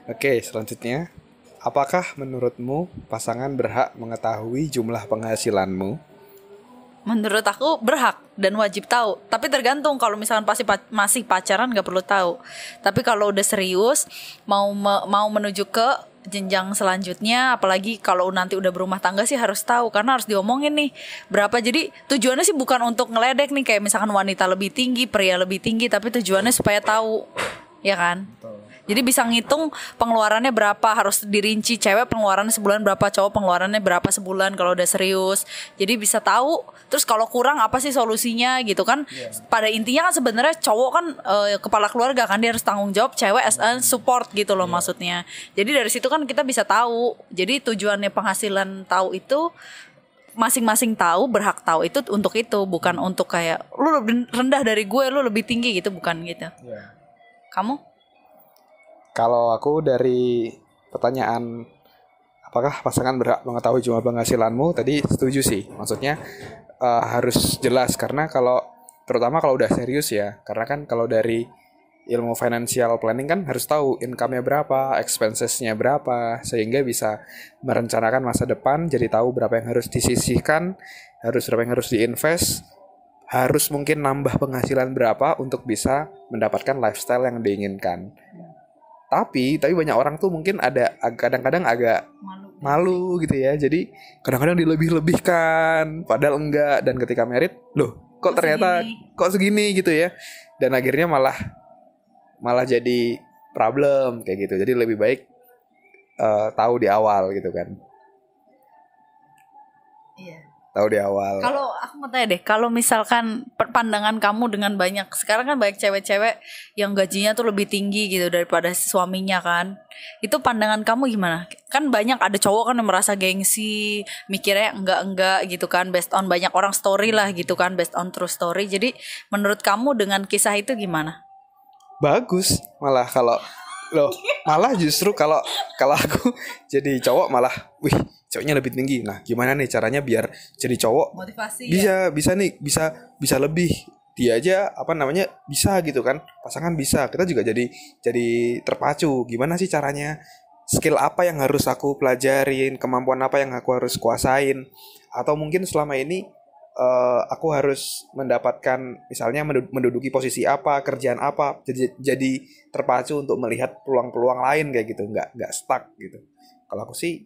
Oke, selanjutnya. Apakah menurutmu pasangan berhak mengetahui jumlah penghasilanmu? Menurut aku berhak dan wajib tahu. Tapi tergantung, kalau misalkan masih pacaran nggak perlu tahu. Tapi kalau udah serius mau menuju ke jenjang selanjutnya, apalagi kalau nanti udah berumah tangga sih harus tahu, karena harus diomongin nih berapa. Jadi tujuannya sih bukan untuk ngeledek nih, kayak misalkan wanita lebih tinggi, pria lebih tinggi, tapi tujuannya supaya tahu, ya kan? Jadi bisa ngitung pengeluarannya berapa, harus dirinci, cewek pengeluarannya sebulan berapa, cowok pengeluarannya berapa sebulan kalau udah serius. Jadi bisa tahu. Terus kalau kurang apa sih solusinya gitu kan? Pada intinya kan sebenarnya cowok kan kepala keluarga kan, dia harus tanggung jawab, cewek as a support gitu loh maksudnya. Jadi dari situ kan kita bisa tahu. Jadi tujuannya penghasilan tahu itu, masing-masing tahu, berhak tahu itu untuk itu, bukan untuk kayak lu lebih rendah dari gue, lu lebih tinggi gitu, bukan gitu. Kamu? Kalau aku dari pertanyaan apakah pasangan berhak mengetahui jumlah penghasilanmu, tadi setuju sih. Maksudnya harus jelas, karena terutama kalau udah serius ya. Karena kan kalau dari ilmu financial planning kan harus tahu income-nya berapa, expenses-nya berapa, sehingga bisa merencanakan masa depan, jadi tahu berapa yang harus disisihkan, berapa yang harus diinvest, harus mungkin nambah penghasilan berapa untuk bisa mendapatkan lifestyle yang diinginkan. Tapi banyak orang tuh mungkin kadang-kadang agak malu gitu ya. Jadi kadang-kadang dilebih-lebihkan, padahal enggak. Dan ketika merit, loh, kok ternyata segini gitu ya. Dan akhirnya malah jadi problem kayak gitu. Jadi lebih baik tahu di awal gitu kan. Iya. Tahu di awal. Kalau aku mau tanya deh, kalau misalkan pandangan kamu dengan banyak, sekarang kan banyak cewek-cewek yang gajinya tuh lebih tinggi gitu daripada suaminya kan, itu pandangan kamu gimana? Kan banyak ada cowok kan yang merasa gengsi, mikirnya enggak gitu kan, based on banyak orang story lah gitu kan, based on true story. Jadi menurut kamu dengan kisah itu gimana? Bagus malah justru kalau aku jadi cowok malah, wih, cowoknya lebih tinggi. Nah, gimana nih caranya biar jadi cowok Motivasi bisa lebih. Dia aja bisa gitu kan. Pasangan bisa. Kita juga jadi terpacu. Gimana sih caranya? Skill apa yang harus aku pelajarin? Kemampuan apa yang aku harus kuasain? Atau mungkin selama ini aku harus mendapatkan, misalnya menduduki posisi apa, kerjaan apa, jadi terpacu untuk melihat peluang-peluang lain kayak gitu, nggak stuck gitu. Kalau aku sih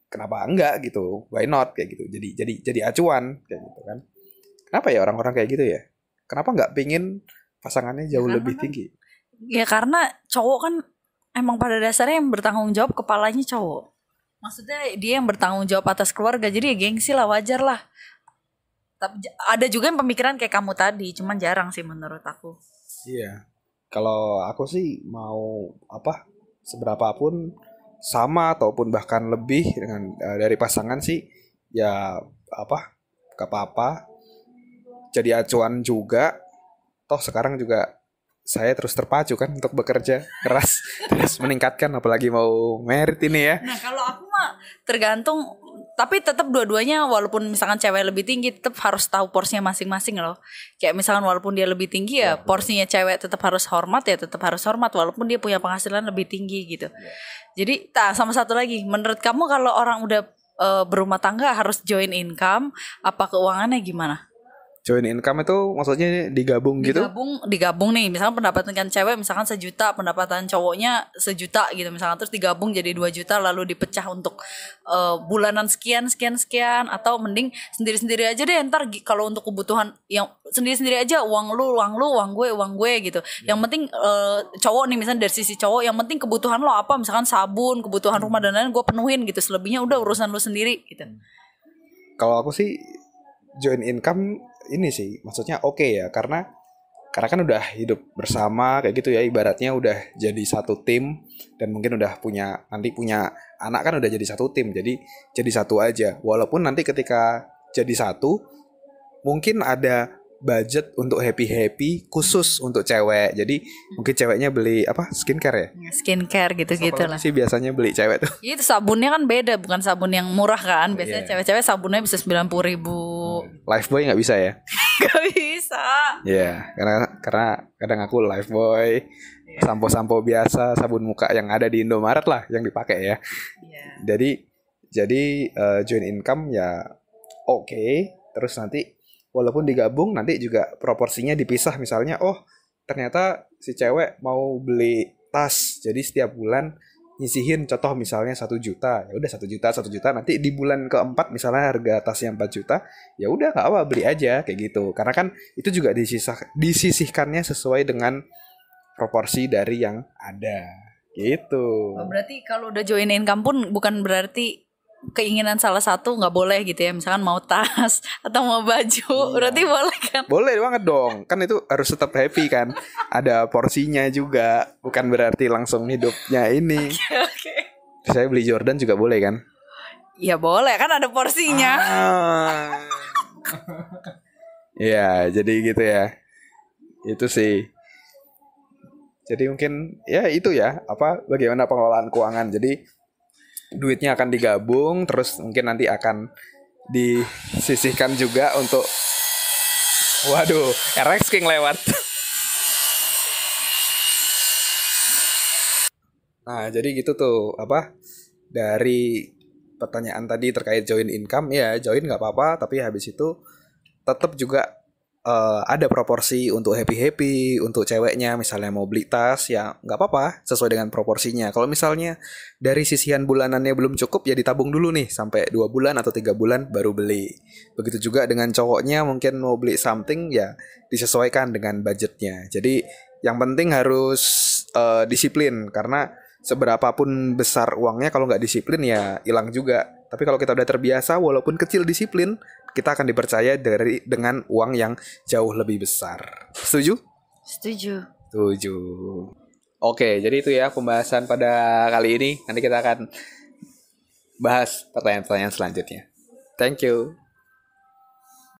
kenapa enggak gitu, why not kayak gitu, jadi acuan kayak gitu kan. Kenapa ya orang-orang kayak gitu ya? Kenapa nggak pingin pasangannya jauh lebih tinggi? Ya karena cowok kan emang pada dasarnya yang bertanggung jawab kepalanya cowok. Maksudnya dia yang bertanggung jawab atas keluarga, jadi ya gengsi lah, wajar lah. Tapi ada juga yang pemikiran kayak kamu tadi, cuman jarang sih menurut aku. Iya. Kalau aku sih mau seberapapun sama ataupun bahkan lebih dengan dari pasangan sih ya gak apa-apa. Jadi acuan juga. Toh sekarang juga saya terus terpacu kan untuk bekerja keras terus meningkatkan, apalagi mau merit ini ya. Nah kalau aku mah tergantung, tapi tetap dua-duanya, walaupun misalkan cewek lebih tinggi tetap harus tahu porsinya masing-masing loh. Kayak misalkan walaupun dia lebih tinggi ya porsinya cewek tetap harus hormat, ya tetap harus hormat walaupun dia punya penghasilan lebih tinggi gitu. Jadi sama satu lagi, menurut kamu kalau orang udah berumah tangga harus join income, apa keuangannya gimana? Join income itu maksudnya digabung gitu? Digabung nih, misalkan pendapatan cewek misalkan 1 juta, pendapatan cowoknya 1 juta gitu misalkan, terus digabung jadi 2 juta lalu dipecah untuk bulanan sekian, atau mending sendiri-sendiri aja deh, ntar kalau untuk kebutuhan yang sendiri-sendiri aja, uang lu, uang gue gitu. Yang penting cowok nih, misalnya dari sisi cowok, yang penting kebutuhan lo apa, misalkan sabun, kebutuhan rumah dan lain-lain gue penuhin gitu, selebihnya udah urusan lu sendiri gitu. Kalau aku sih join income ini sih maksudnya oke ya, karena kan udah hidup bersama kayak gitu ya, ibaratnya udah jadi satu tim, dan mungkin udah punya anak kan, udah jadi satu tim, jadi satu aja. Walaupun nanti ketika jadi satu mungkin ada budget untuk happy khusus untuk cewek. Jadi mungkin ceweknya beli skincare ya? Skincare gitu-gitu lah. Sih biasanya beli cewek tuh. Itu sabunnya kan beda, bukan sabun yang murah kan. Biasanya cewek-cewek sabunnya bisa 90.000. Lifebuoy nggak bisa ya? Gak bisa. Iya, karena kadang aku Lifebuoy, Sampo-sampo biasa, sabun muka yang ada di Indomaret lah yang dipakai ya. Iya. Jadi joint income ya oke. Terus nanti walaupun digabung nanti juga proporsinya dipisah, misalnya ternyata si cewek mau beli tas, jadi setiap bulan nyisihin, contoh misalnya 1 juta, ya udah 1 juta nanti di bulan keempat misalnya harga tasnya 4 juta, ya udah nggak apa, beli aja kayak gitu, karena kan itu juga disisihkannya sesuai dengan proporsi dari yang ada gitu. Oh, berarti kalau udah join income pun bukan berarti keinginan salah satu nggak boleh gitu ya, misalkan mau tas atau mau baju, berarti boleh kan? Boleh banget dong, kan itu harus tetap happy kan, ada porsinya juga, bukan berarti langsung hidupnya ini. Oke. Saya beli Jordan juga boleh kan? Ya boleh kan, ada porsinya. Ya jadi gitu ya, itu sih. Jadi mungkin ya itu ya, bagaimana pengelolaan keuangan. Jadi duitnya akan digabung, terus mungkin nanti akan disisihkan juga untuk, waduh, RX King lewat. Nah jadi gitu tuh, dari pertanyaan tadi terkait joint income, ya join nggak apa-apa, tapi habis itu tetap juga ada proporsi untuk happy untuk ceweknya. Misalnya mau beli tas, ya nggak apa-apa, sesuai dengan proporsinya. Kalau misalnya dari sisihan bulanannya belum cukup, ya ditabung dulu nih sampai 2 bulan atau 3 bulan baru beli. Begitu juga dengan cowoknya, mungkin mau beli something, ya disesuaikan dengan budgetnya. Jadi yang penting harus disiplin, karena seberapapun besar uangnya, kalau nggak disiplin ya hilang juga. Tapi kalau kita udah terbiasa, walaupun kecil disiplin, kita akan dipercaya dengan uang yang jauh lebih besar. Setuju? Setuju. Oke, jadi itu ya pembahasan pada kali ini. Nanti kita akan bahas pertanyaan-pertanyaan selanjutnya. Thank you.